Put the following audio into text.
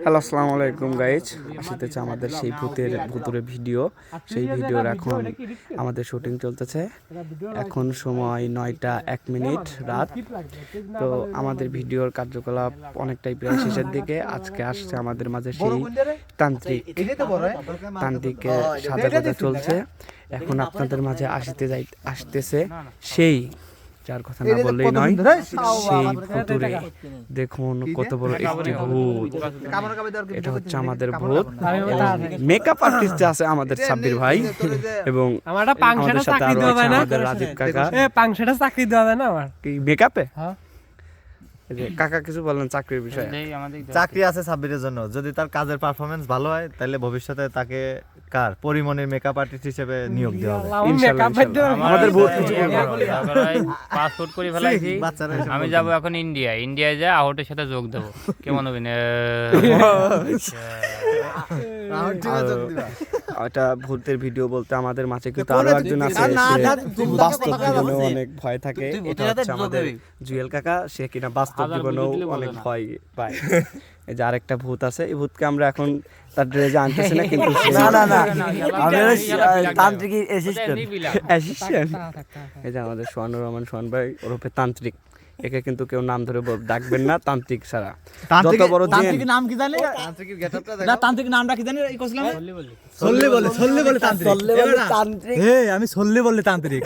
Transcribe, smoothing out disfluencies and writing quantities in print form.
Hello আসসালামু আলাইকুম guys, আসতেছে আমাদের সেই ভূতের ভিডিও। সেই ভিডিওর এখন আমাদের শুটিং চলতেছে। এখন সময় 9টা 1 মিনিট রাত। তো আমাদের ভিডিওর কার্যকলাপ অনেকটাই প্রায় শেষের দিকে। আজকে আসছে আমাদের মাঝে সেই তান্ত্রিকের সাজা চলছে। এখন আপনাদের মাঝে আসতেছে সেই, যার কথা না বললেই নয়, সেই ভূতুরে। দেখুন কত বড় একটি ভূত। এটা হচ্ছে আমাদের ভূত। মেকআপ আর্টিস্ট আছে আমাদের সাব্বির ভাই, এবং আমাদের সাথে আরো আছে আমাদের রাজীব কাকা। পাংশাটা চাকরি দেওয়া যায় না আমার কি মেকআপে? কাকা কিছু বলেন চাকরির বিষয়ে। চাকরি আছে সাব্বিরের জন্য, যদি তার কাজের পারফরমেন্স ভালো হয় তাহলে ভবিষ্যতে তাকে পরিমনির মেকআপ আর্টিস্ট হিসেবে নিয়োগ দেওয়া হবে ইনশাআল্লাহ। আমাদের ভূত কিছু পাসপোর্ট করে ফেলাইছি, আমি যাব এখন ইন্ডিয়ায় যা আহটের সাথে যোগ দেবো। কেমন হবে? এটা ভূতের ভিডিও বলতে আমাদের মাঝে কিন্তু আরো একজন আছে, বাস্তব জীবনেও অনেক ভয় থাকে। এটা হচ্ছে আমাদের জুয়েল কাকা, সে কিনা বাস্তব জীবনেও অনেক ভয় পায়। এই যে আরেকটা ভূত আছে, এই ভূতকে আমরা এখন তার ড্রেসে আনতেছি না, কিন্তু তান্ত্রিক অ্যাসিস্ট্যান্ট। এই যে আমাদের সোহানুর রহমান সোহান ভাই ওরফে তান্ত্রিক। একে কিন্তু কেউ নাম ধরে ডাকবেন না তান্ত্রিক ছাড়া। যত বড় তান্ত্রিক নাম কি জানি? তান্ত্রিকের গেটআপটা না, তান্ত্রিক নামটা কি জানি? এই কইছিলাম সল্লি বলে তান্ত্রিক। আমি সল্লি বললে তান্ত্রিক।